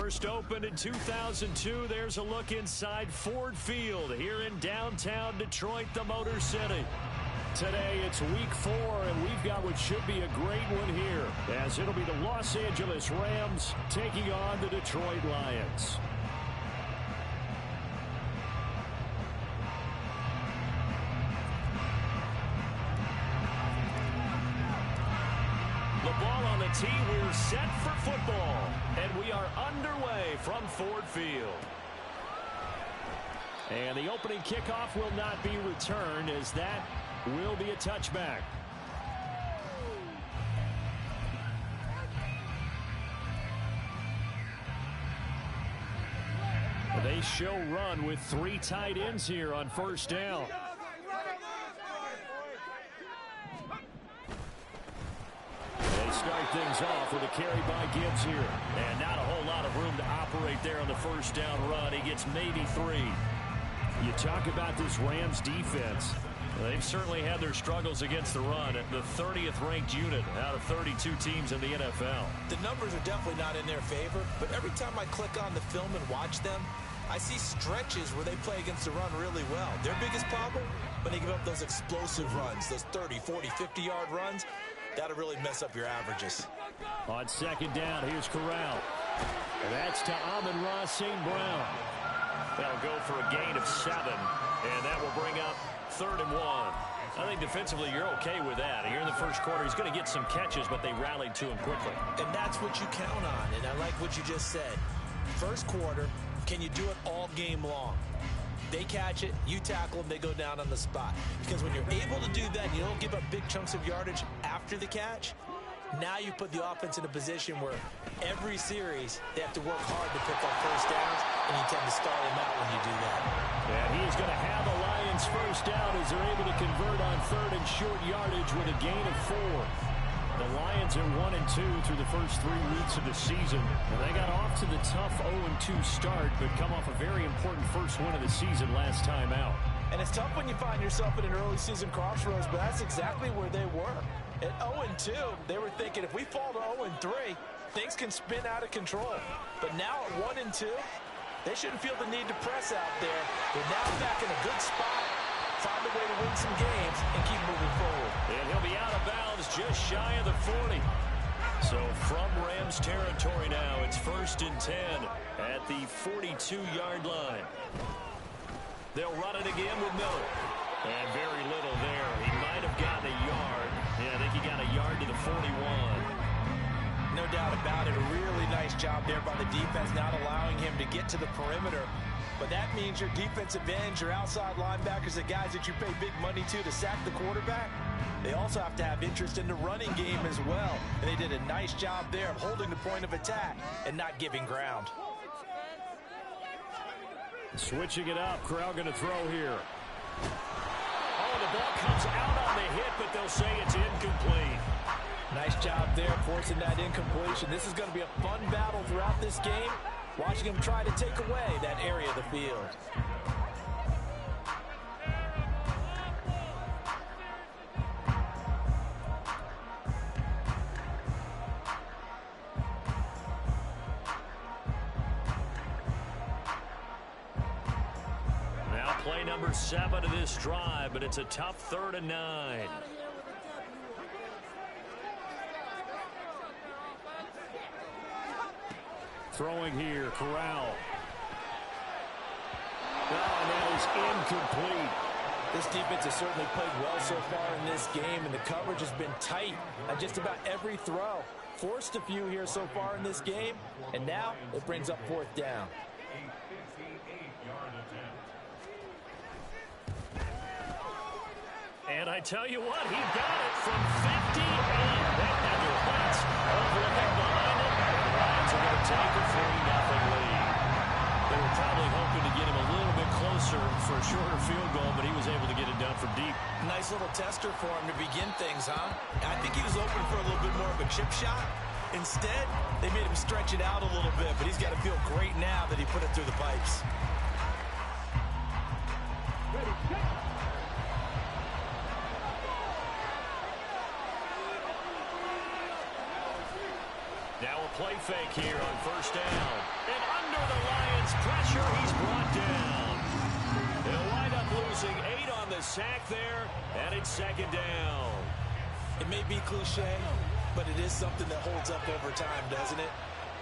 First opened in 2002, there's a look inside Ford Field here in downtown Detroit, the Motor City. Today, it's week 4, and we've got what should be a great one here, as it'll be the Los Angeles Rams taking on the Detroit Lions. The ball on the tee, we're set for football, and we are underway from Ford Field. And the opening kickoff will not be returned, as that will be a touchback. They show run with 3 tight ends here on first down. They start things off with a carry by Gibbs here. And not a whole lot of room to operate there on the first down run. He gets maybe 3. You talk about this Rams defense. They've certainly had their struggles against the run at the 30th ranked unit out of 32 teams in the NFL. The numbers are definitely not in their favor, but every time I click on the film and watch them, I see stretches where they play against the run really well. Their biggest problem, when they give up those explosive runs, those 30, 40, 50-yard runs, that'll really mess up your averages. On second down, here's Corral. And that's to Amon-Ra St. Brown. That'll go for a gain of 7, and that will bring up 3rd and 1. I think defensively you're okay with that. Here in the first quarter, he's going to get some catches, but they rallied to him quickly. And that's what you count on, and I like what you just said. First quarter, can you do it all game long? They catch it, you tackle them, they go down on the spot. Because when you're able to do that, and you don't give up big chunks of yardage after the catch, now you put the offense in a position where every series they have to work hard to pick up first downs, and you tend to stall them out when you do that. And he is going to have the Lions first down as they're able to convert on 3rd and short yardage with a gain of 4. The Lions are 1-2 through the first 3 weeks of the season. And they got off to the tough 0-2 start, but come off a very important first win of the season last time out. And it's tough when you find yourself in an early season crossroads, but that's exactly where they were. At 0-2, they were thinking if we fall to 0-3, things can spin out of control. But now at 1-2, they shouldn't feel the need to press out there. They're now back in a good spot, find a way to win some games, and keep moving forward. And he'll be out of bounds just shy of the 40. So from Rams territory now, it's 1st and 10 at the 42-yard line. They'll run it again with Miller. And very little there. He might have gotten a yard. Yeah, I think he got a yard to the 41. No doubt about it. A really nice job there by the defense, not allowing him to get to the perimeter. But that means your defensive ends, your outside linebackers, the guys that you pay big money to sack the quarterback, they also have to have interest in the running game as well. And they did a nice job there of holding the point of attack and not giving ground. Switching it up, Corral going to throw here. Oh, the ball comes out on the hit, but they'll say it's incomplete. Nice job there forcing that incompletion. This is going to be a fun battle throughout this game, watching him try to take away that area of the field. Now play number 7 of this drive, but it's a tough 3rd and 9. Throwing here, Corral. And that is incomplete. This defense has certainly played well so far in this game, and the coverage has been tight on just about every throw. Forced a few here so far in this game, and now it brings up 4th down. And I tell you what, he got it from 50, and that had the Lions overlooking behind it. The Lions are going to take a 3-0 lead. They were probably hoping to get him a little bit closer for a shorter field goal, but he was able to get it done from deep. Nice little tester for him to begin things, huh? I think he was open for a little bit more of a chip shot. Instead, they made him stretch it out a little bit, but he's got to feel great now that he put it through the pipes. Now a play fake here on 1st down. And under the Lions' pressure, he's brought down. They'll wind up losing 8 on the sack there, and it's second down. It may be cliche, but it is something that holds up over time, doesn't it?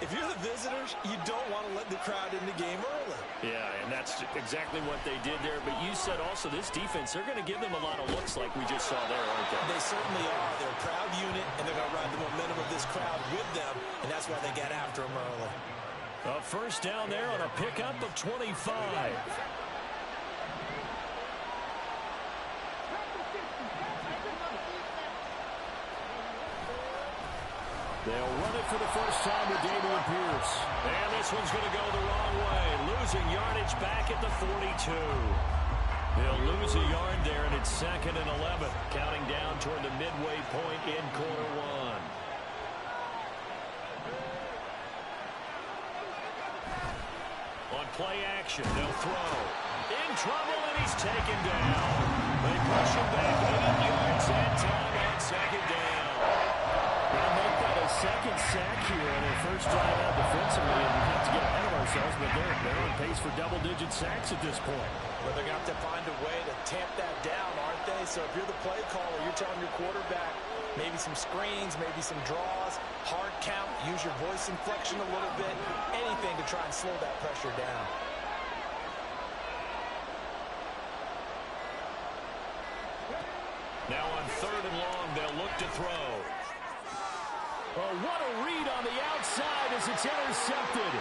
If you're the visitors, you don't want to let the crowd in the game early. Yeah, and that's exactly what they did there. But you said also this defense, they're going to give them a lot of looks like we just saw there, aren't they? They certainly are. They're a proud unit, and they're going to ride the momentum of this crowd with them, and that's why they got after them early. A first down there on a pickup of 25. They'll run it for the first time with Dameon Pierce. And this one's going to go the wrong way. Losing yardage back at the 42. They'll lose a yard there, and it's 2nd and 11. Counting down toward the midway point in quarter one. On play action, they'll throw. In trouble, and he's taken down. They push him back 8 yards and time on second down. They'll make that a second sack here on their first drive out defensively, and we have to get ahead of ourselves, but they're on pace for double-digit sacks at this point. Well, they're going to have to find a way to tamp that down, aren't they? So if you're the play caller, you're telling your quarterback maybe some screens, maybe some draws, hard count, use your voice inflection a little bit, anything to try and slow that pressure down. Now on 3rd and long, they'll look to throw. Oh, what a read on the outside as it's intercepted.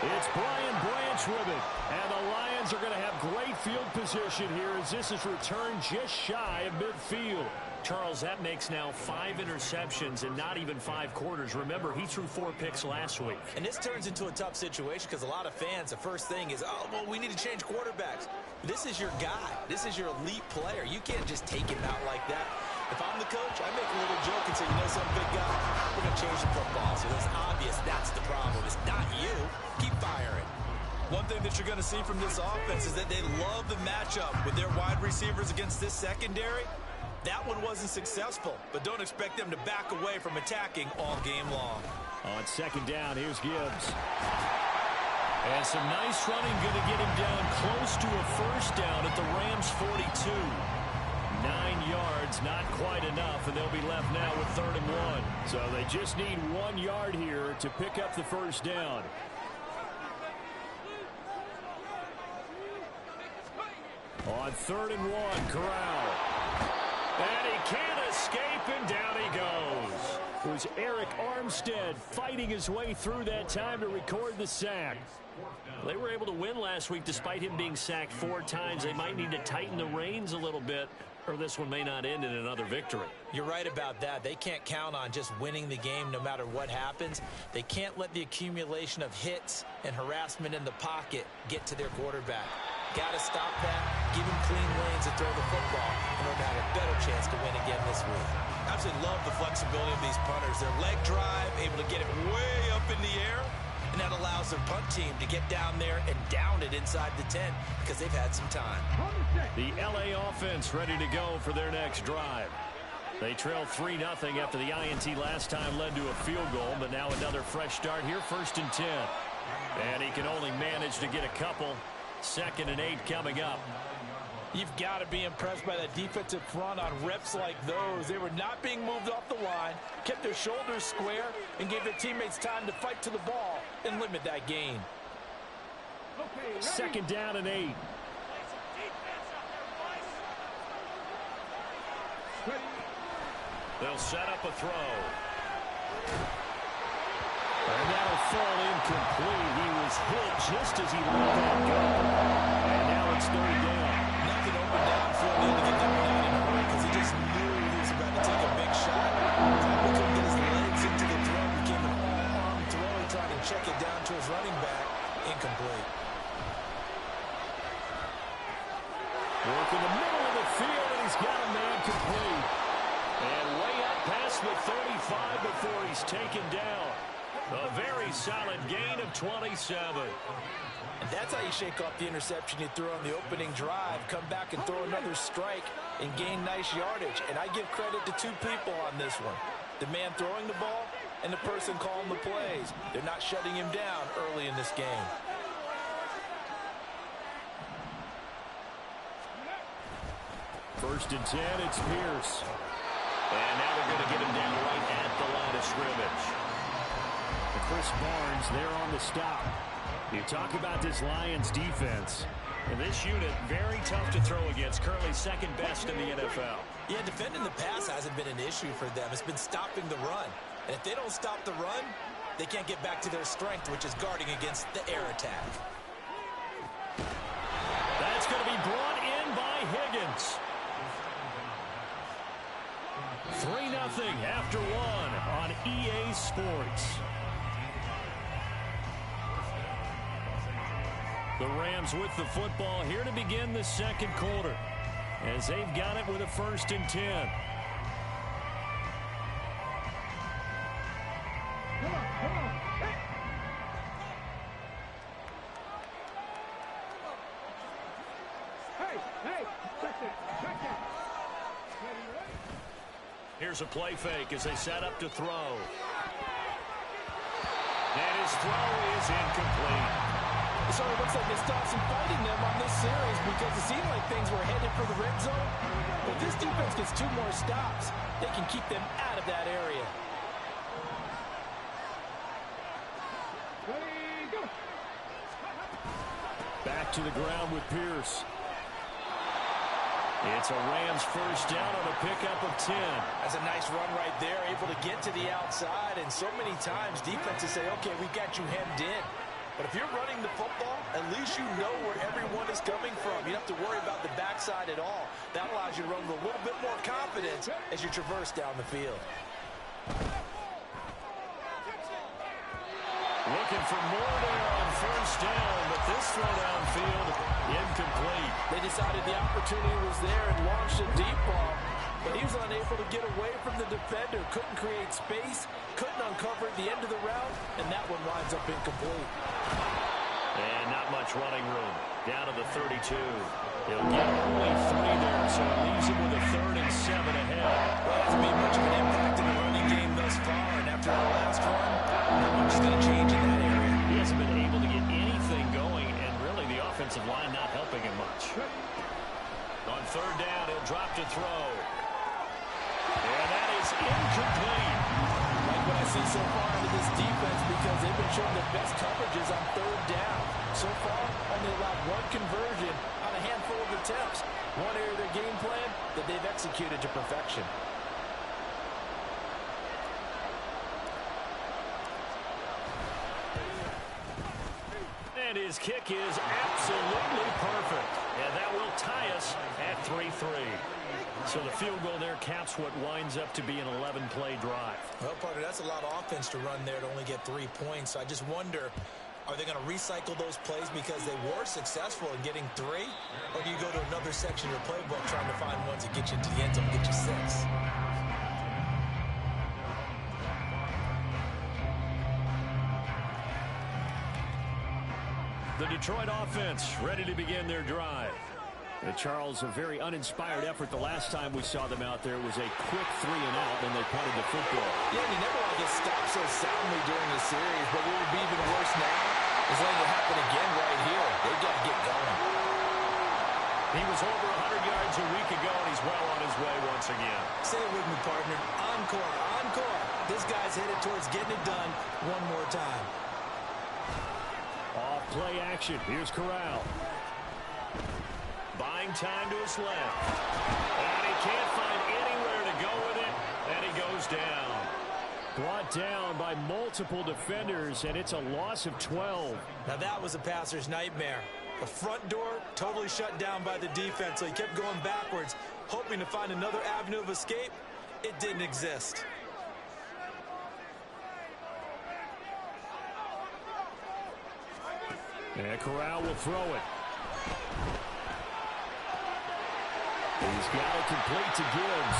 It's Brian Branch with it. And the Lions are going to have great field position here as this is returned just shy of midfield. Charles, that makes now 5 interceptions and not even 5 quarters. Remember, he threw 4 picks last week. And this turns into a tough situation because a lot of fans, the first thing is, oh, well, we need to change quarterbacks. This is your guy. This is your elite player. You can't just take him out like that. If I'm the coach, I make a little joke and say, you know some big guy, we're going to change the football. So it's obvious that's the problem. It's not you. Keep firing. One thing that you're going to see from this offense is that they love the matchup with their wide receivers against this secondary. That one wasn't successful, but don't expect them to back away from attacking all game long. On second down, here's Gibbs. And some nice running going to get him down close to a first down at the Rams' 42. 9 yards, not quite enough, and they'll be left now with 3rd and 1. So they just need 1 yard here to pick up the first down. On 3rd and 1, Corral. And he can't escape, and down he goes. It was Eric Armstead fighting his way through that time to record the sack. They were able to win last week despite him being sacked 4 times. They might need to tighten the reins a little bit, or this one may not end in another victory. You're right about that. They can't count on just winning the game no matter what happens. They can't let the accumulation of hits and harassment in the pocket get to their quarterback. Got to stop that, give him clean lanes to throw the football in order to have a better chance to win again this week. I absolutely love the flexibility of these punters. Their leg drive, able to get it way up in the air, and that allows their punt team to get down there and down it inside the 10 because they've had some time. The LA offense ready to go for their next drive. They trailed 3-0 after the INT last time led to a field goal, but now another fresh start here, 1st and 10. And he can only manage to get a couple. 2nd and 8 coming up. You've got to be impressed by that defensive front on reps like those. They were not being moved off the line, kept their shoulders square, and gave their teammates time to fight to the ball and limit that gain. 2nd down and 8. They'll set up a throw. And that'll fall incomplete. He was hit just as he let that go. And now it's 3rd down. Nothing open downfield there to get that one out in a hurry because he just knew he was about to take a big shot. Probably couldn't get his legs into the throw. Became an all-arm throw. He tried to check it down to his running back. Incomplete. Work in the middle of the field, and he's got a man complete. And way up past the 35 before he's taken down. A very solid gain of 27. And that's how you shake off the interception you threw on the opening drive. Come back and throw another strike and gain nice yardage. And I give credit to 2 people on this one. The man throwing the ball and the person calling the plays. They're not shutting him down early in this game. First and 10, it's Pierce. And now they're going to get him down right at the line of scrimmage. Chris Barnes there on the stop. You talk about this Lions defense. And this unit, very tough to throw against. Currently second best in the NFL. Yeah, defending the pass hasn't been an issue for them. It's been stopping the run. And if they don't stop the run, they can't get back to their strength, which is guarding against the air attack. That's going to be brought in by Higgins. 3-0 after one on EA Sports. The Rams with the football here to begin the second quarter, as they've got it with a first and 10. Here's a play fake as they set up to throw. And his throw is incomplete. It sort of looks like they stopped some fighting them on this series because it seemed like things were headed for the red zone. But this defense gets 2 more stops. They can keep them out of that area. Back to the ground with Pierce. It's a Rams first down on a pickup of 10. That's a nice run right there, able to get to the outside. And so many times defenses say, okay, we've got you hemmed in. But if you're running the football, at least you know where everyone is coming from. You don't have to worry about the backside at all. That allows you to run with a little bit more confidence as you traverse down the field. Looking for more there on first down, but this throw downfield, incomplete. They decided the opportunity was there and launched a deep ball, but he was unable to get away from the defender, couldn't create space, couldn't uncover at the end of the route, and that one winds up incomplete. And not much running room. Down to the 32. He'll get only 3 there, so it leaves him with a 3rd and 7 ahead. Well, it hasn't made much of an impact in the running game thus far, and after our last run, not much is going to change in that area. He hasn't been able to get anything going, and really the offensive line not helping him much. On 3rd down, he'll drop to throw. And that is incomplete. Like what I see so far into this defense, because they've been showing their best coverages on 3rd down. So far, only allowed 1 conversion on a handful of attempts. One area of their game plan that they've executed to perfection. And his kick is absolutely perfect. And that will tie us at 3-3. So the field goal there caps what winds up to be an 11-play drive. Well, partner, that's a lot of offense to run there to only get 3 points. So I just wonder, are they going to recycle those plays because they were successful in getting 3? Or do you go to another section of your playbook trying to find ones that get you into the end zone, get you 6? The Detroit offense ready to begin their drive. Charles, a very uninspired effort the last time we saw them out there was a quick 3 and out, and they punted the football. Yeah, and you never want to get stopped so soundly during the series, but what would be even worse now is letting it happen again right here. They've got to get going. He was over 100 yards a week ago, and he's well on his way once again. Say it with me, partner. Encore, encore. This guy's headed towards getting it done one more time. Off play action. Here's Corral. Buying time to his left. And he can't find anywhere to go with it. And he goes down. Brought down by multiple defenders, and it's a loss of 12. Now that was a passer's nightmare. The front door totally shut down by the defense, so he kept going backwards, hoping to find another avenue of escape. It didn't exist. And Corral will throw it. He's got it complete to Gibbs.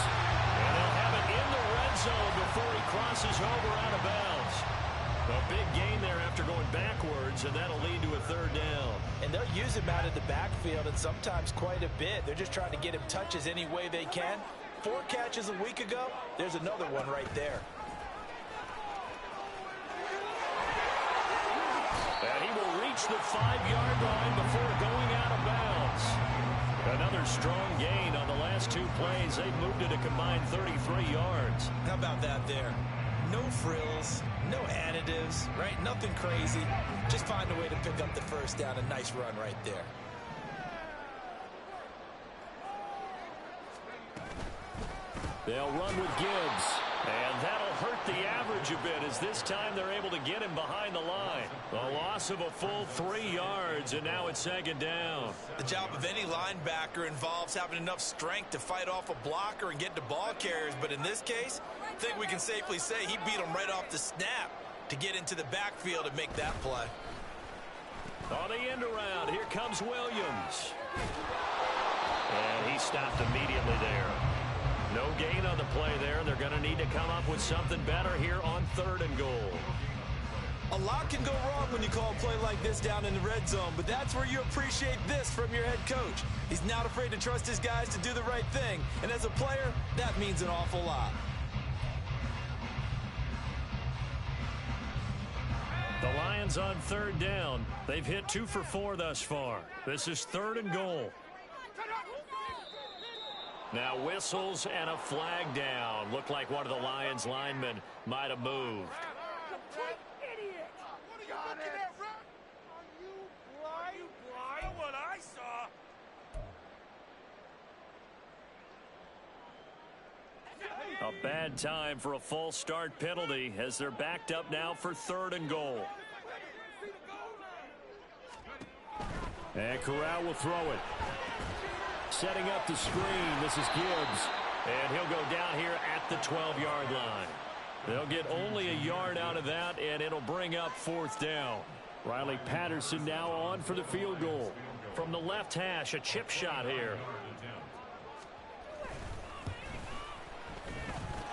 And they'll have it in the red zone before he crosses over out of bounds. A big gain there after going backwards, and that'll lead to a 3rd down. And they'll use him out of the backfield, and sometimes quite a bit. They're just trying to get him touches any way they can. 4 catches a week ago. There's another one right there. reach the 5-yard line before going out of bounds. Another strong gain on the last 2 plays. They've moved it a combined 33 yards. How about that there? No frills, no additives, right? Nothing crazy. Just find a way to pick up the first down. A nice run right there. They'll run with Gibbs. And that'll hurt the average a bit as this time they're able to get him behind the line. A loss of a full 3 yards, and now it's 2nd down. The job of any linebacker involves having enough strength to fight off a blocker and get to ball carriers. But in this case, I think we can safely say he beat him right off the snap to get into the backfield and make that play. On the end around, here comes Williams. And he stopped immediately there. No gain on the play there. They're going to need to come up with something better here on 3rd and goal. A lot can go wrong when you call a play like this down in the red zone, but that's where you appreciate this from your head coach. He's not afraid to trust his guys to do the right thing, and as a player, that means an awful lot. The Lions on 3rd down. They've hit 2 for 4 thus far. This is 3rd and goal. Now whistles and a flag down. Looked like one of the Lions linemen might have moved. Idiot! What are you looking at, Rep? Are you blind? Are you blind? What I saw. A bad time for a false start penalty as they're backed up now for 3rd and goal. And Corral will throw it. Setting up the screen, this is Gibbs. And he'll go down here at the 12-yard line. They'll get only a yard out of that, and it'll bring up 4th down. Riley Patterson now on for the field goal. From the left hash, a chip shot here.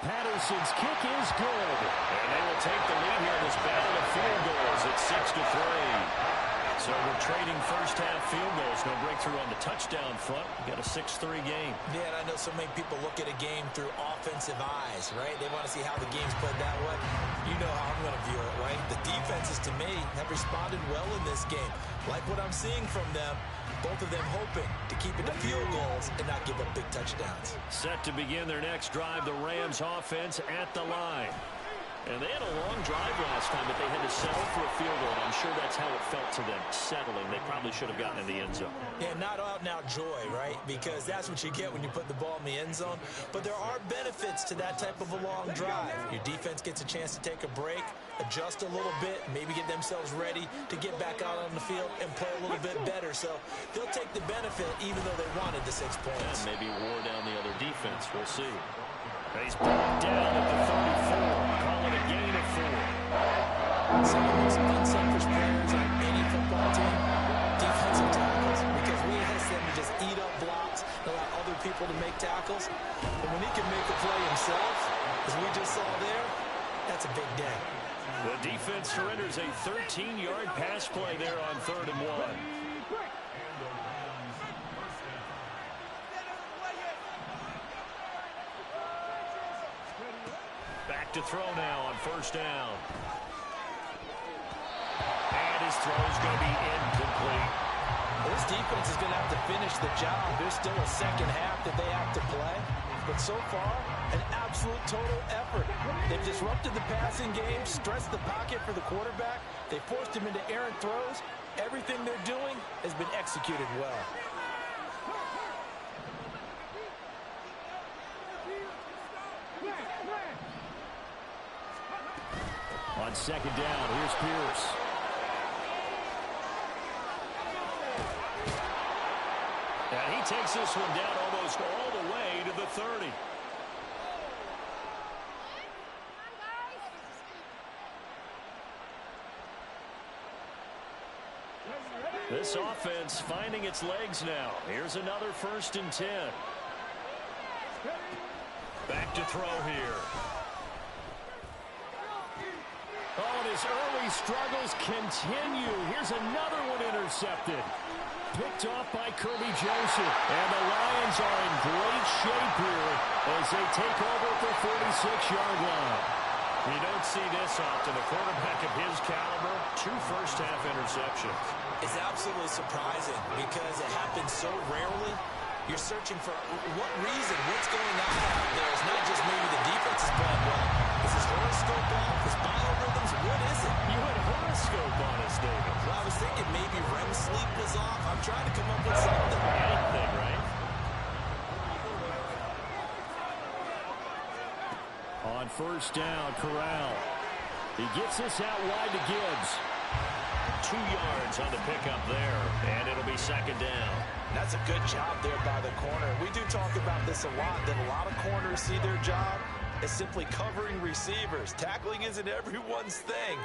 Patterson's kick is good. And they will take the lead here in this battle of field goals at 6-3. So we're trading first-half field goals. No breakthrough on the touchdown front. We got a 6-3 game. Yeah, and I know so many people look at a game through offensive eyes, right? They want to see how the game's played that way. You know how I'm going to view it, right? The defenses, to me, have responded well in this game. Like what I'm seeing from them, both of them hoping to keep it to field goals and not give up big touchdowns. Set to begin their next drive, the Rams offense at the line. And they had a long drive last time, but they had to settle for a field goal. And I'm sure that's how it felt to them, settling. They probably should have gotten in the end zone. Yeah, not out and out joy, right? Because that's what you get when you put the ball in the end zone. But there are benefits to that type of a long drive. Your defense gets a chance to take a break, adjust a little bit, maybe get themselves ready to get back out on the field and play a little bit better. So they'll take the benefit even though they wanted the 6 points. And maybe wore down the other defense. We'll see. He's brought down at the 34. Call it a gain of 4. Some of the most unselfish players on any football team, defensive tackles, because we ask them to just eat up blocks, allow other people to make tackles. But when he can make a play himself, as we just saw there, that's a big day. The defense surrenders a 13-yard pass play there on 3rd and 1. Back to throw now on 1st down. And his throw is going to be incomplete. This defense is going to have to finish the job. There's still a second half that they have to play. But so far, an absolute total effort. They've disrupted the passing game, stressed the pocket for the quarterback. They forced him into errant throws. Everything they're doing has been executed well. On 2nd down, here's Pierce. And he takes this one down almost all the way to the 30. This offense finding its legs now. Here's another 1st and 10. Back to throw here. Oh, and his early struggles continue. Here's another one intercepted. Picked off by Kirby Joseph. And the Lions are in great shape here as they take over at the 46-yard line. You don't see this often. A quarterback of his caliber, 2 first-half interceptions. It's absolutely surprising because it happens so rarely. You're searching for what reason, what's going on out there. It's not just maybe the defense is playing well. Is his horoscope off? His biorhythms? What is it? You had horoscope on us, David. Well, I was thinking maybe REM sleep was off. I'm trying to come up with something. Anything, right? On first down, Corral. He gets this out wide to Gibbs. 2 yards on the pickup there, and it'll be second down. That's a good job there by the corner. We do talk about this a lot, that a lot of corners see their job as simply covering receivers. Tackling isn't everyone's thing.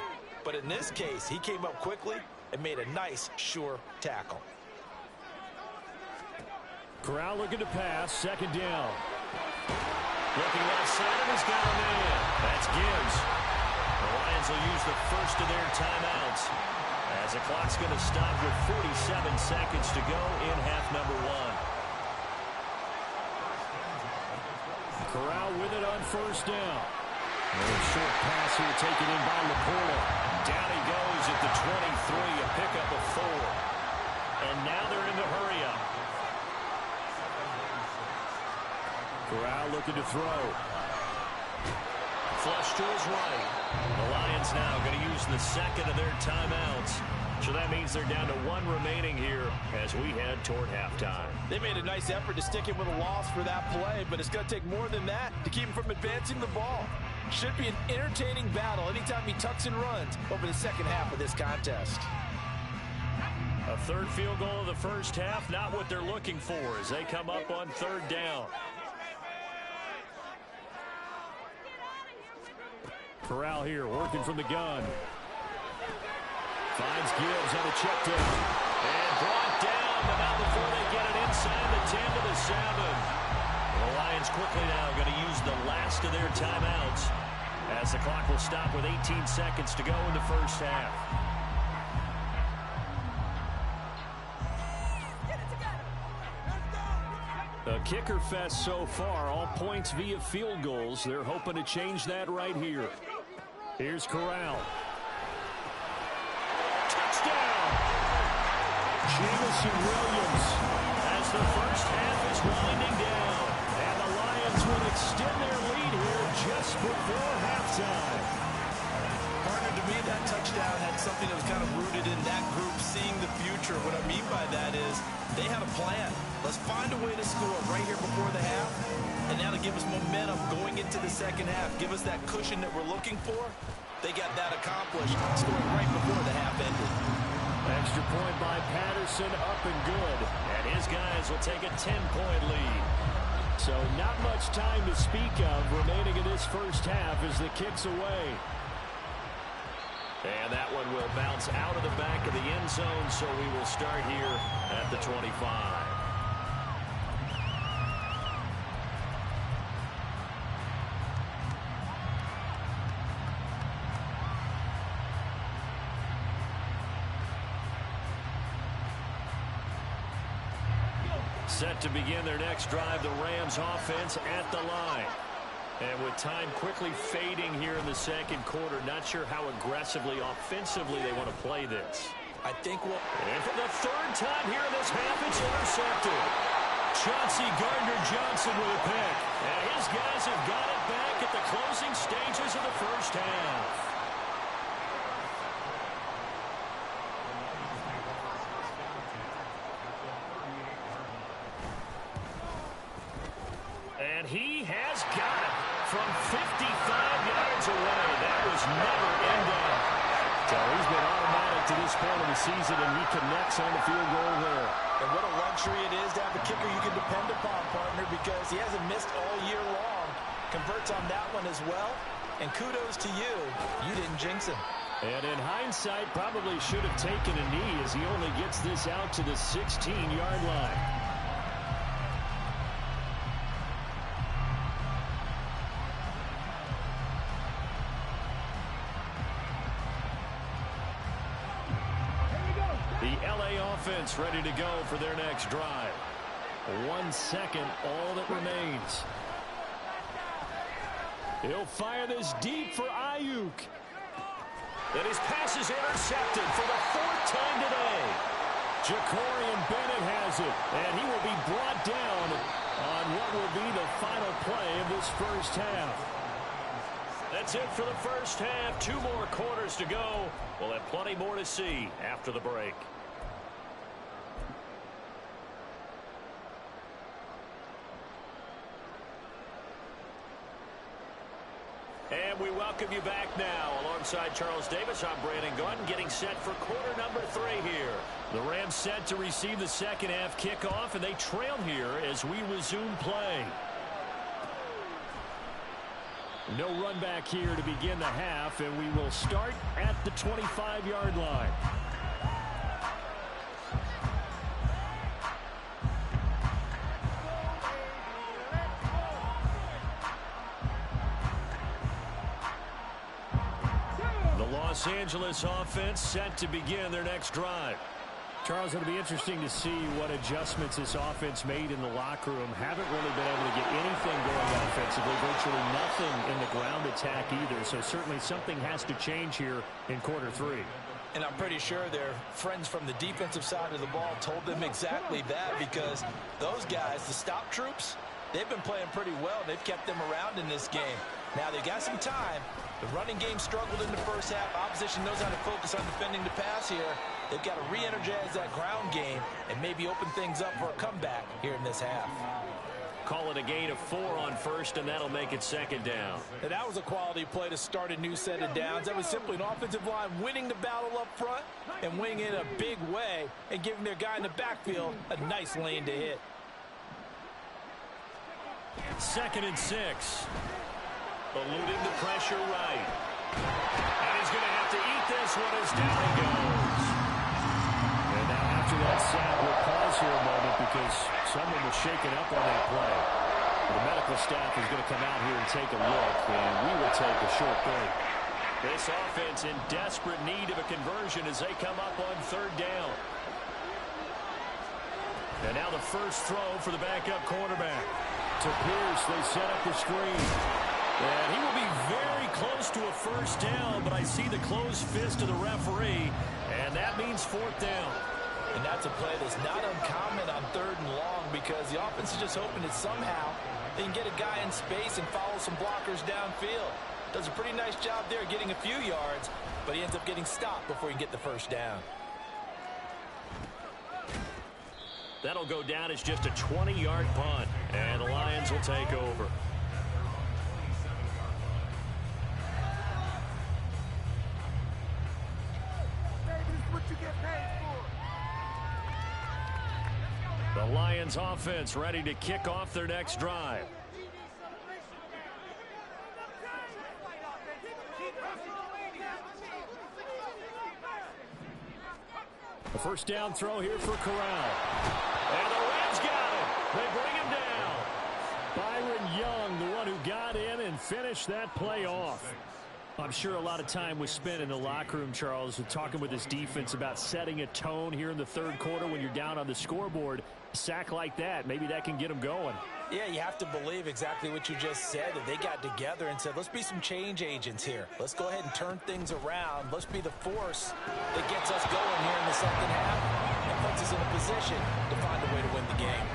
But in this case, he came up quickly and made a nice, sure tackle. Corral looking to pass, second down. Looking left side, and he's got a man. That's Gibbs. The Lions will use the first of their timeouts, as the clock's going to stop with 47 seconds to go in half number 1. Corral with it on first down. A short pass here taken in by Laporta. Down he goes at the 23, a pickup of 4. And now they're in the hurry up. Corral looking to throw. Flush to his right. The Lions now going to use the second of their timeouts. So that means they're down to 1 remaining here as we head toward halftime. They made a nice effort to stick him with a loss for that play, but it's going to take more than that to keep him from advancing the ball. Should be an entertaining battle anytime he tucks and runs over the second half of this contest. A third field goal of the first half, not what they're looking for as they come up on third down. Corral here working from the gun. Finds Gibbs on a check down. And brought down, but not before they get it inside the 10 to the 7. The Lions quickly now going to use the last of their timeouts as the clock will stop with 18 seconds to go in the first half. A kicker fest so far, all points via field goals. They're hoping to change that right here. Here's Corral. Touchdown! Jamison Williams as the first half is winding down. And the Lions will extend their lead here just before halftime. Partner, to me, that touchdown had something that was kind of rooted in that group seeing the future. What I mean by that is they had a plan. Let's find a way to score right here before the half. And that'll give us momentum going into the second half. Give us that cushion that we're looking for. They got that accomplished, scoring right before the half ended. Extra point by Patterson, up and good. And his guys will take a 10-point lead. So not much time to speak of remaining in this first half as the kick's away. And that one will bounce out of the back of the end zone, so we will start here at the 25. Set to begin their next drive, the Rams offense at the line. And with time quickly fading here in the second quarter, not sure how aggressively, offensively they want to play this. I think we'll... And for the third time here in this half, it's intercepted. Chauncey Gardner-Johnson with a pick. And his guys have got it back at the closing stages of the first half. And he has got it from 55 yards away. That was never in doubt. So he's been automatic to this point of the season, and he connects on the field goal there. And what a luxury it is to have a kicker you can depend upon, partner, because he hasn't missed all year long. Converts on that one as well. And kudos to you. You didn't jinx him. And in hindsight, probably should have taken a knee as he only gets this out to the 16-yard line. Offense ready to go for their next drive. 1 second, all that remains. He'll fire this deep for Ayuk. And his pass is intercepted for the 4th time today. Jacorian Bennett has it, and he will be brought down on what will be the final play of this first half. That's it for the first half. 2 more quarters to go. We'll have plenty more to see after the break. And we welcome you back now. Alongside Charles Davis, I'm Brandon Gunn, getting set for quarter number 3 here. The Rams set to receive the second half kickoff, and they trail here as we resume play. No run back here to begin the half, and we will start at the 25-yard line. Los Angeles offense set to begin their next drive. Charles, it'll be interesting to see what adjustments this offense made in the locker room. Haven't really been able to get anything going offensively, virtually nothing in the ground attack either. So certainly something has to change here in quarter 3. And I'm pretty sure their friends from the defensive side of the ball told them exactly that, because those guys, the stop troops, they've been playing pretty well. They've kept them around in this game. Now they've got some time. The running game struggled in the first half. Opposition knows how to focus on defending the pass here. They've got to re-energize that ground game and maybe open things up for a comeback here in this half. Call it a gain of 4 on first, and that'll make it second down. And that was a quality play to start a new set of downs. That was simply an offensive line winning the battle up front and winning it in a big way and giving their guy in the backfield a nice lane to hit. 2nd and 6. Eluding the pressure right. And he's going to have to eat this one as down he goes. And now after that sack, we'll pause here a moment because someone was shaken up on that play. The medical staff is going to come out here and take a look, and we will take a short break. This offense in desperate need of a conversion as they come up on 3rd down. And now the first throw for the backup quarterback. To Pierce, they set up the screen. And he will be very close to a first down, but I see the closed fist of the referee, and that means 4th down. And that's a play that's not uncommon on 3rd and long, because the offense is just hoping that somehow they can get a guy in space and follow some blockers downfield. Does a pretty nice job there getting a few yards, but he ends up getting stopped before he can get the first down. That'll go down as just a 20-yard punt, and the Lions will take over. The Lions offense ready to kick off their next drive. A first down throw here for Corral. And the Rams got it. They bring him down. Byron Young, the one who got in and finished that play off. I'm sure a lot of time was spent in the locker room, Charles, talking with his defense about setting a tone here in the 3rd quarter when you're down on the scoreboard. A sack like that, maybe that can get them going. Yeah, you have to believe exactly what you just said, that they got together and said, let's be some change agents here. Let's go ahead and turn things around. Let's be the force that gets us going here in the second half and puts us in a position to find a way to win the game.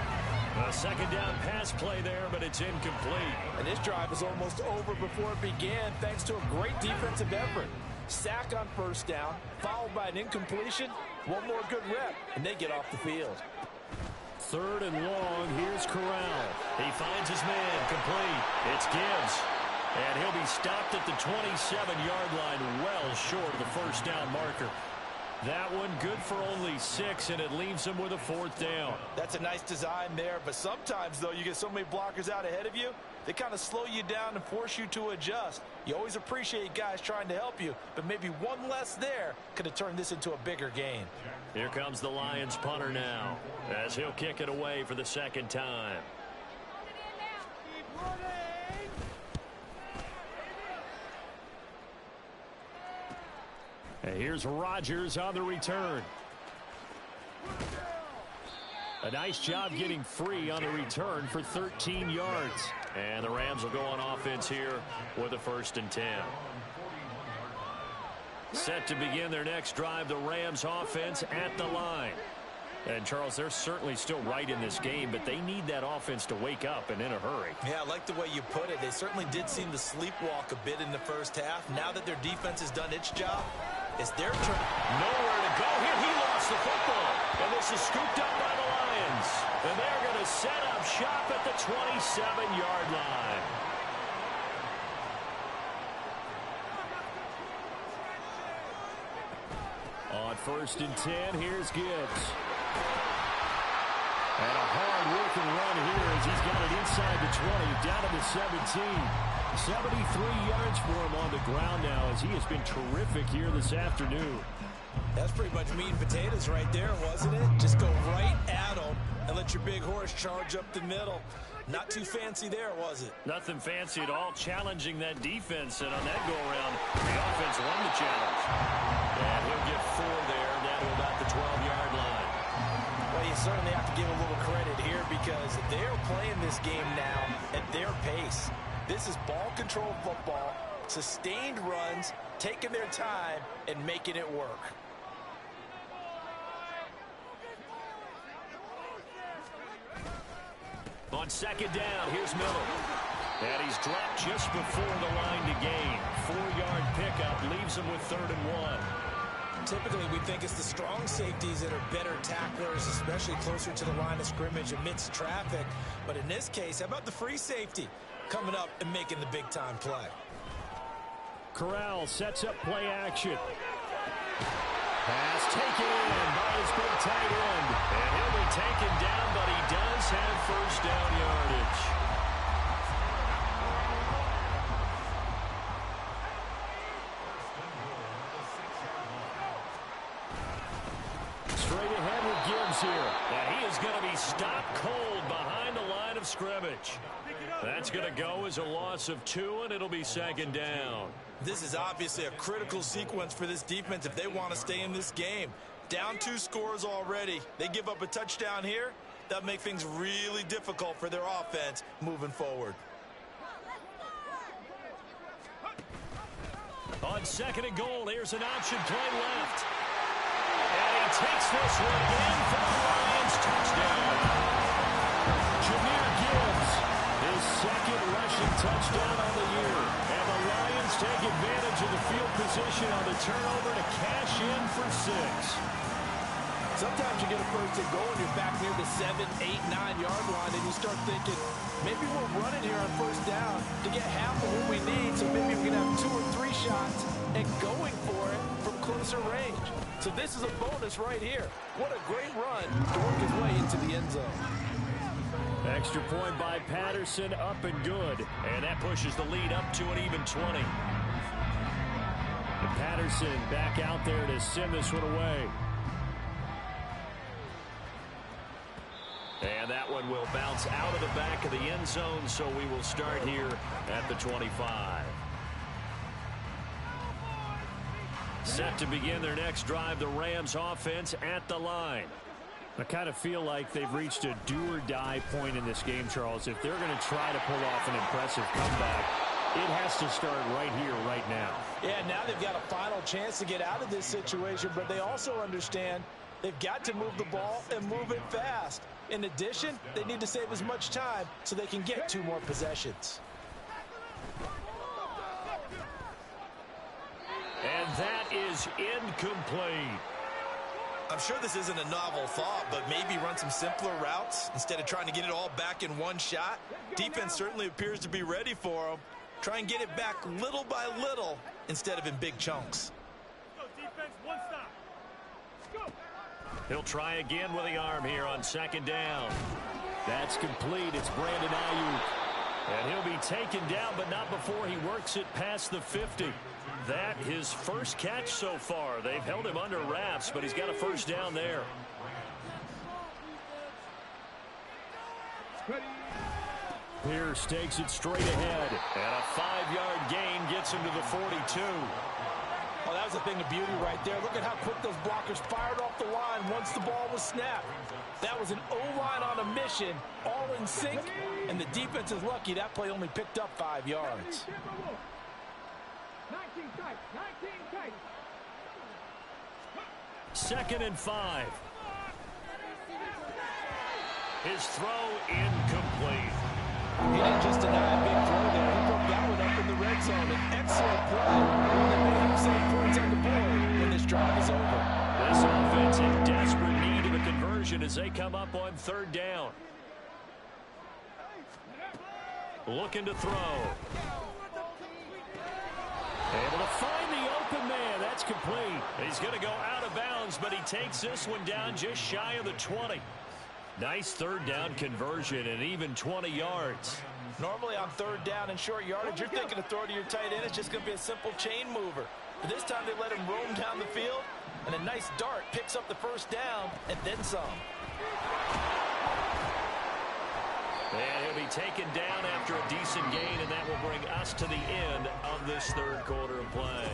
A 2nd down pass play there, but it's incomplete. And this drive is almost over before it began, thanks to a great defensive effort. Sack on 1st down, followed by an incompletion. One more good rep, and they get off the field. 3rd and long. Here's Corral. He finds his man. Complete. It's Gibbs. And he'll be stopped at the 27-yard line, well short of the first down marker. That one good for only 6, and it leaves him with a 4th down. That's a nice design there, but sometimes, though, you get so many blockers out ahead of you, they kind of slow you down and force you to adjust. You always appreciate guys trying to help you, but maybe one less there could have turned this into a bigger gain. Here comes the Lions punter now, as he'll kick it away for the 2nd time. And here's Rodgers on the return. A nice job getting free on the return for 13 yards. And the Rams will go on offense here with a 1st and 10. Set to begin their next drive, the Rams offense at the line. And, Charles, they're certainly still right in this game, but they need that offense to wake up and in a hurry. Yeah, I like the way you put it. They certainly did seem to sleepwalk a bit in the first half. Now that their defense has done its job, it's their turn. Nowhere to go here. He lost the football. And this is scooped up by the Lions. And they're going to set up shop at the 27-yard line. On 1st and 10, here's Gibbs. And a hard-working run here as he's got it inside the 20, down to the 17. 73 yards for him on the ground now as he has been terrific here this afternoon. That's pretty much meat and potatoes right there, wasn't it? Just go right at him and let your big horse charge up the middle. Not too fancy there, was it? Nothing fancy at all, challenging that defense. And on that go-around, the offense won the challenge. And he'll get 4 there, down to about the 12-yard line. Well, you certainly have to give a little credit here because they're playing this game now at their pace. This is ball control football, sustained runs, taking their time, and making it work. On 2nd down, here's Miller. And he's dropped just before the line to gain. 4-yard pickup leaves him with 3rd and 1. Typically, we think it's the strong safeties that are better tacklers, especially closer to the line of scrimmage amidst traffic. But in this case, how about the free safety coming up and making the big-time play? Corral sets up play action. Pass taken in by his big tight end. And he'll be taken down, but he does have 1st down yardage. Straight ahead with Gibbs here. And he is going to be stopped cold behind the line of scrimmage. That's going to go as a loss of 2, and it'll be 2nd down. This is obviously a critical sequence for this defense if they want to stay in this game. Down 2 scores already. They give up a touchdown here. That'll make things really difficult for their offense moving forward. On 2nd and goal, here's an option play left. And he takes this one in for the Lions touchdown. Jahmyr Gibbs, his 2nd rushing touchdown on the year. And the Lions take advantage of the field position on the turnover to cash in for 6. Sometimes you get a 1st and goal and you're back near the 7, 8, 9-yard line and you start thinking, maybe we'll run it here on 1st down to get half of what we need, so maybe we can have 2 or 3 shots and going for it from closer range. So this is a bonus right here. What a great run to work his way into the end zone. Extra point by Patterson, up and good. And that pushes the lead up to an even 20. And Patterson back out there to send this one away. And that one will bounce out of the back of the end zone, so we will start here at the 25. Set to begin their next drive, the Rams offense at the line. I kind of feel like they've reached a do-or-die point in this game, Charles. If they're going to try to pull off an impressive comeback, it has to start right here, right now. Yeah, now they've got a final chance to get out of this situation, but they also understand they've got to move the ball and move it fast. In addition, they need to save as much time so they can get 2 more possessions. And that is incomplete. I'm sure this isn't a novel thought, but maybe run some simpler routes instead of trying to get it all back in one shot. Defense certainly appears to be ready for them. Try and get it back little by little instead of in big chunks. Go defense, 1 stop. Go. He'll try again with the arm here on 2nd down. That's complete. It's Brandon Ayuk. And he'll be taken down, but not before he works it past the 50. That his first catch so far. They've held him under wraps, but he's got a 1st down there. Pierce takes it straight ahead. And a 5-yard gain gets him to the 42. Oh, that was a thing of beauty right there. Look at how quick those blockers fired off the line once the ball was snapped. That was an O-line on a mission, all in sync, and the defense is lucky that play only picked up 5 yards. 2nd and 5. His throw incomplete. He didn't just deny a big throw there. He broke that one up in the red zone. An excellent play. One that may have some points on the board when this drive is over. This offense in desperate need of a conversion as they come up on 3rd down. Looking to throw. Able to find the open man. That's complete. He's going to go out of bounds, but he takes this one down just shy of the 20. Nice 3rd down conversion and even 20 yards. Normally on 3rd down and short yardage, you're thinking to throw to your tight end. It's just going to be a simple chain mover. But this time they let him roam down the field, and a nice dart picks up the 1st down and then some. And he'll be taken down after a decent gain, and that will bring us to the end of this 3rd quarter of play.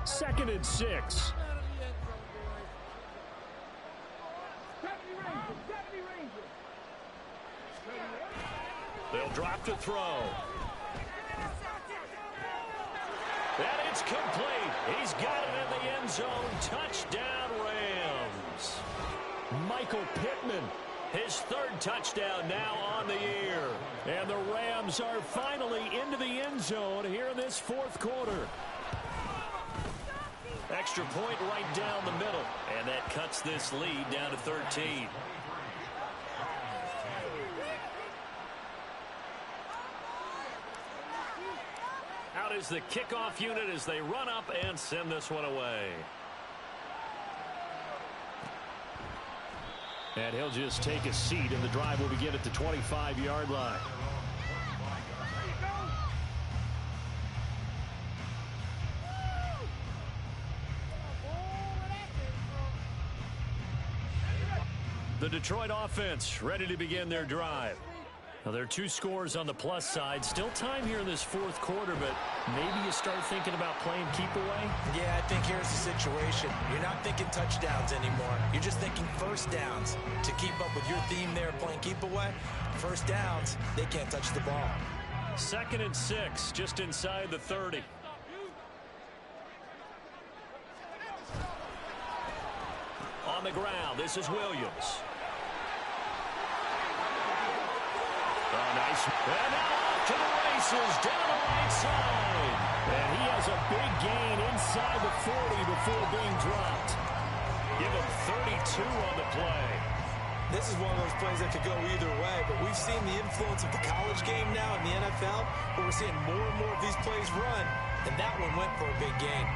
2nd and 6. They'll drop to throw. And it's complete. He's got it in the end zone. Touchdown, Rams. Michael Pittman, his 3rd touchdown now on the year. And the Rams are finally into the end zone here in this 4th quarter. Extra point right down the middle. And that cuts this lead down to 13. Out is the kickoff unit as they run up and send this one away. And he'll just take a seat, and the drive will begin at the 25-yard line. The Detroit offense ready to begin their drive. Now, there are 2 scores on the plus side. Still time here in this 4th quarter, but maybe you start thinking about playing keep away? Yeah, I think here's the situation. You're not thinking touchdowns anymore. You're just thinking 1st downs. To keep up with your theme there, playing keep away, 1st downs, they can't touch the ball. 2nd and 6, just inside the 30. On the ground, this is Williams. Oh, nice. And now off to the races down the right side. And he has a big gain inside the 40 before being dropped. Give him 32 on the play. This is one of those plays that could go either way, but we've seen the influence of the college game now in the NFL, where we're seeing more and more of these plays run, and that one went for a big gain.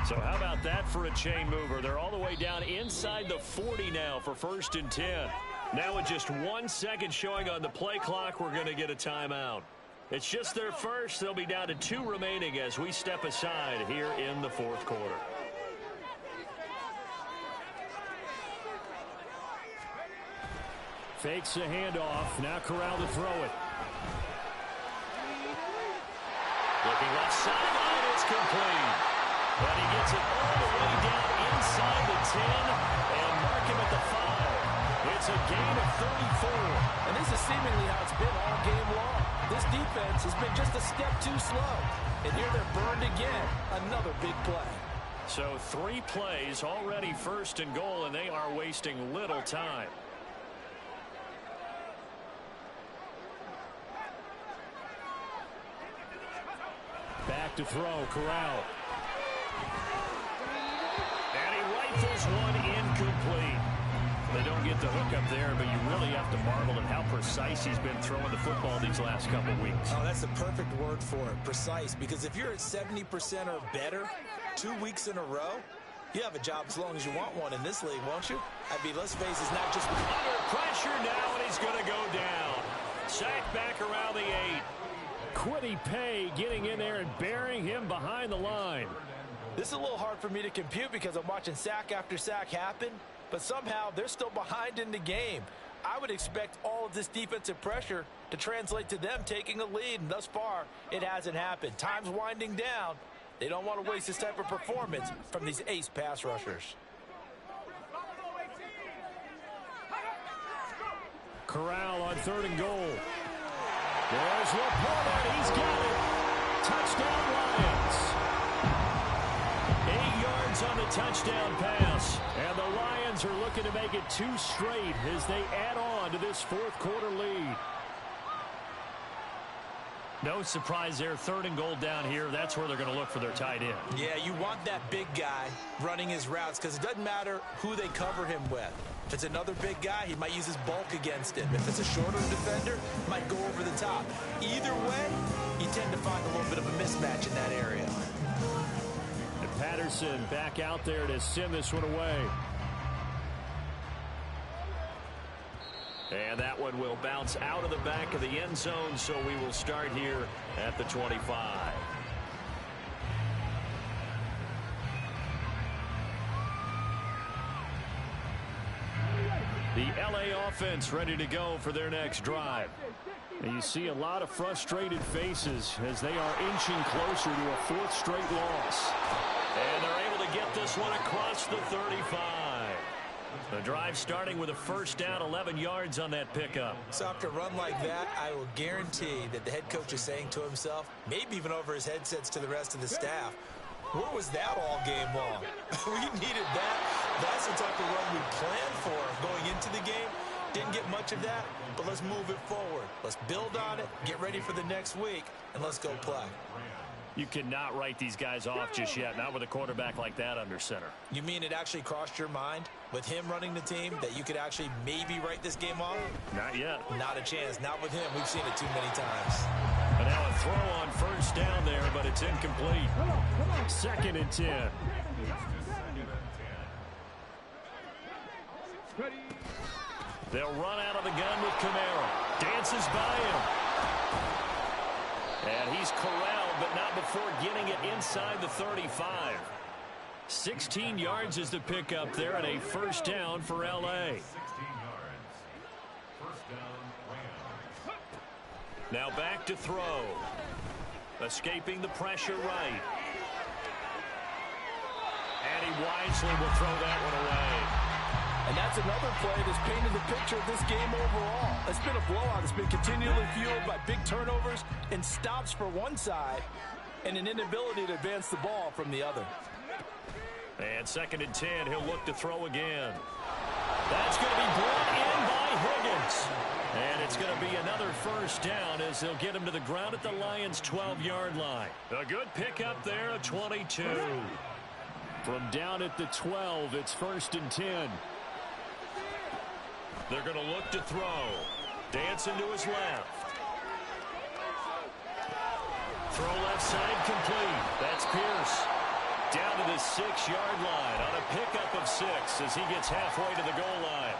So how about that for a chain mover? They're all the way down inside the 40 now for 1st and 10. Now with just 1 second showing on the play clock, we're going to get a timeout. It's just their first. They'll be down to 2 remaining as we step aside here in the 4th quarter. Fakes the handoff. Now Corral to throw it. Looking left sideline. It's complete. But he gets it all the way down inside the 10 and mark him at the 5. It's a gain of 34. And this is seemingly how it's been all game long. This defense has been just a step too slow. And here they're burned again. Another big play. So 3 plays already 1st and goal, and they are wasting little time. Back to throw, Corral. And he rifles one incomplete. They don't get the hook up there, but you really have to marvel at how precise he's been throwing the football these last couple weeks. Oh, that's the perfect word for it, precise, because if you're at 70% or better 2 weeks in a row, You have a job as long as you want one in this league, won't you? I mean, let's face it, it's not just under pressure now, and he's going to go down. Sacked back around the 8. Quiddy Pay getting in there and burying him behind the line. This is a little hard for me to compute because I'm watching sack after sack happen, but somehow they're still behind in the game. I would expect all of this defensive pressure to translate to them taking a lead, and thus far, it hasn't happened. Time's winding down. They don't want to waste this type of performance from these ace pass rushers. Corral on 3rd and goal. There's Laporta. He's got it. Touchdown Lions. 8 yards on the touchdown pass. And the Lions are looking to make it 2 straight as they add on to this 4th quarter lead. No surprise there. 3rd and goal down here. That's where they're going to look for their tight end. Yeah, you want that big guy running his routes because it doesn't matter who they cover him with. If it's another big guy, he might use his bulk against him. If it's a shorter defender, might go over the top. Either way, you tend to find a little bit of a mismatch in that area. And Patterson back out there to send this one away. And that one will bounce out of the back of the end zone, so we will start here at the 25. The LA offense ready to go for their next drive. And you see a lot of frustrated faces as they are inching closer to a 4th straight loss. And they're able to get this one across the 35. The drive starting with a 1st down, 11 yards on that pickup. So after a run like that, I will guarantee that the head coach is saying to himself, maybe even over his headsets to the rest of the staff, where was that all game long? We needed that. That's the type of run we planned for going into the game. Didn't get much of that, but let's move it forward. Let's build on it, get ready for the next week, and let's go play. You cannot write these guys off just yet, not with a quarterback like that under center. You mean it actually crossed your mind with him running the team that you could actually maybe write this game off? Not yet. Not a chance. Not with him. We've seen it too many times. And now a throw on 1st down there, but it's incomplete. 2nd and 10. They'll run out of the gun with Kamara. Dances by him. And he's corralled, but not before getting it inside the 35. 16 yards is the pickup there, and a 1st down for L.A. Now back to throw. Escaping the pressure right. And he wisely will throw that one away. And that's another play that's painted the picture of this game overall. It's been a blowout. It's been continually fueled by big turnovers and stops for one side and an inability to advance the ball from the other. And 2nd and 10, he'll look to throw again. That's going to be brought in by Higgins. And it's going to be another 1st down as they'll get him to the ground at the Lions' 12-yard line. A good pickup there, a 22. From down at the 12, it's 1st and 10. They're going to look to throw. Dancing to his left. Throw left side complete. That's Pierce. Down to the 6-yard line on a pickup of 6 as he gets halfway to the goal line.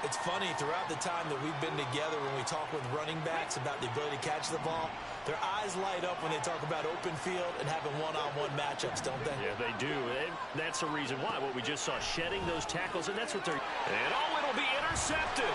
It's funny, throughout the time that we've been together, when we talk with running backs about the ability to catch the ball, their eyes light up when they talk about open field and having one-on-one matchups, don't they? Yeah, they do. And that's the reason why. What we just saw, shedding those tackles, and that's what they're... And oh, it'll be intercepted.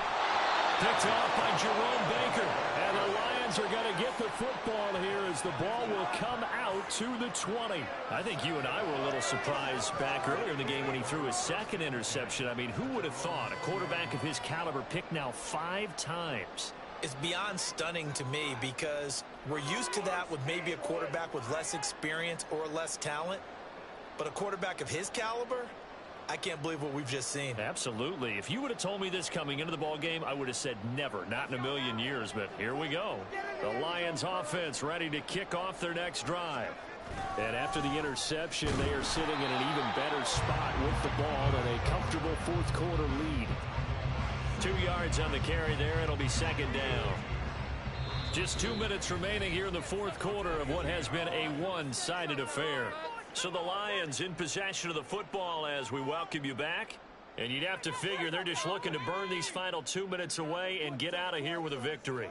Picked off by Jerome Baker. And the Lions are going to get the football here as the ball will come out to the 20. I think you and I were a little surprised back earlier in the game when he threw his 2nd interception. I mean, who would have thought a quarterback of his caliber picked now 5 times? It's beyond stunning to me because we're used to that with maybe a quarterback with less experience or less talent. But a quarterback of his caliber, I can't believe what we've just seen. Absolutely. If you would have told me this coming into the ball game, I would have said never, not in a million years. But here we go. The Lions offense ready to kick off their next drive. And after the interception, they are sitting in an even better spot with the ball and a comfortable 4th quarter lead. 2 yards on the carry there. It'll be 2nd down. Just 2 minutes remaining here in the 4th quarter of what has been a one-sided affair. So the Lions in possession of the football as we welcome you back. And you'd have to figure they're just looking to burn these final 2 minutes away and get out of here with a victory.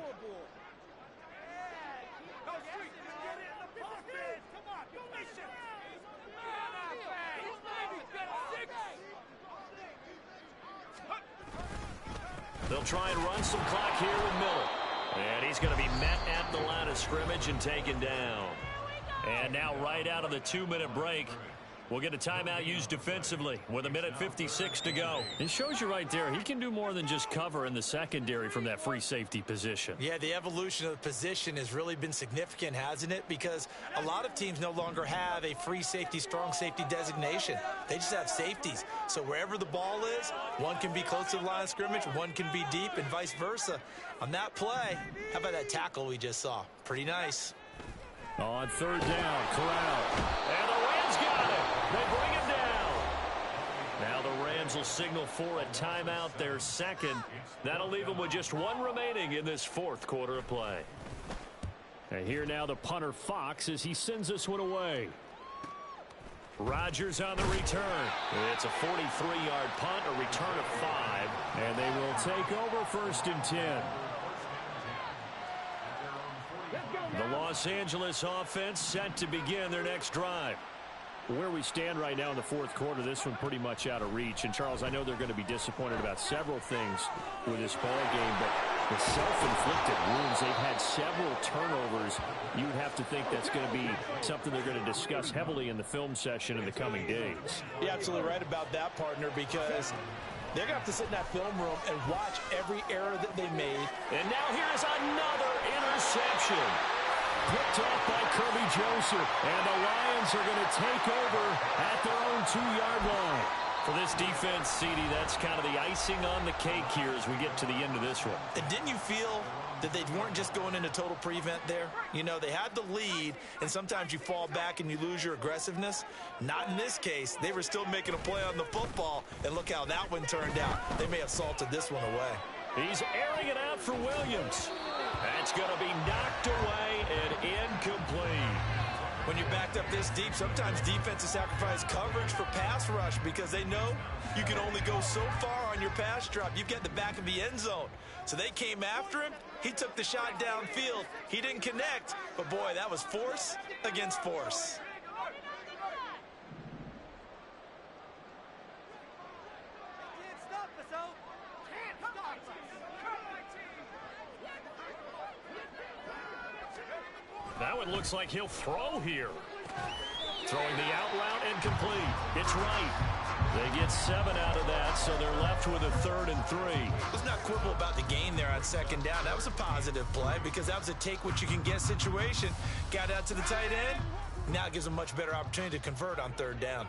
They'll try and run some clock here with Miller. And he's going to be met at the line of scrimmage and taken down. And now right out of the 2-minute break, we'll get a timeout used defensively with 1:56 to go. It shows you right there, he can do more than just cover in the secondary from that free safety position. Yeah, the evolution of the position has really been significant, hasn't it? Because a lot of teams no longer have a free safety, strong safety designation. They just have safeties. So wherever the ball is, one can be close to the line of scrimmage, one can be deep, and vice versa. On that play, how about that tackle we just saw? Pretty nice. On third down, Corral. And the Rams got it. They bring him down. Now the Rams will signal for a timeout, their second. That'll leave them with just one remaining in this fourth quarter of play. And here now the punter Fox as he sends this one away. Rodgers on the return. It's a 43-yard punt, a return of 5. And they will take over 1st and 10. The Los Angeles offense set to begin their next drive. Where we stand right now in the fourth quarter, this one pretty much out of reach. And, Charles, I know they're going to be disappointed about several things with this ball game, but the self-inflicted wounds, they've had several turnovers. You would have to think that's going to be something they're going to discuss heavily in the film session in the coming days. You're absolutely right about that, partner, because they're going to have to sit in that film room and watch every error that they made. And now here's another interception. Picked off by Kirby Joseph. And the Lions are going to take over at their own 2-yard line. For this defense, CD, that's kind of the icing on the cake here as we get to the end of this one. And didn't you feel that they weren't just going into total prevent there? You know, they had the lead, and sometimes you fall back and you lose your aggressiveness. Not in this case. They were still making a play on the football, and look how that one turned out. They may have salted this one away. He's airing it out for Williams. That's going to be knocked away and incomplete. When you're backed up this deep, sometimes defenses sacrifice coverage for pass rush because they know you can only go so far on your pass drop. You've got the back of the end zone. So they came after him. He took the shot downfield. He didn't connect. But, boy, that was force against force. That one looks like he'll throw here. Throwing the out route and complete. It's right. They get 7 out of that, so they're left with a 3rd and 3. Let's not quibble about the gain there on 2nd down. That was a positive play because that was a take-what-you-can-get situation. Got out to the tight end. Now it gives them a much better opportunity to convert on 3rd down.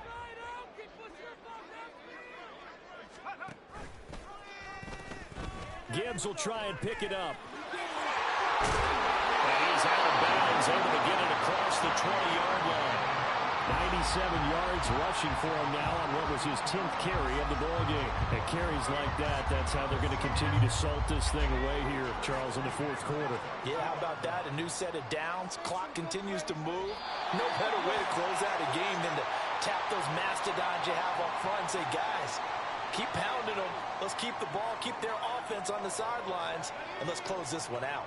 Gibbs will try and pick it up. And he's out of bounds, able to get it across the 20-yard line. 97 yards rushing for him now on what was his 10th carry of the ball game. And carries like that, that's how they're going to continue to salt this thing away here, Charles, in the fourth quarter. Yeah, how about that? A new set of downs. Clock continues to move. No better way to close out a game than to tap those mastodons you have up front and say, guys, keep pounding them. Let's keep the ball, keep their offense on the sidelines, and let's close this one out.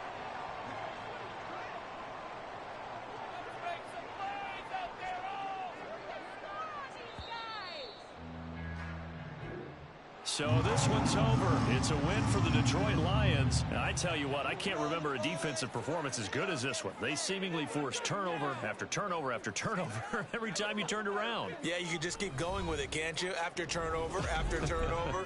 So this one's over. It's a win for the Detroit Lions. And I tell you what, I can't remember a defensive performance as good as this one. They seemingly forced turnover after turnover after turnover every time you turned around. Yeah, you can just keep going with it, can't you? After turnover, after turnover.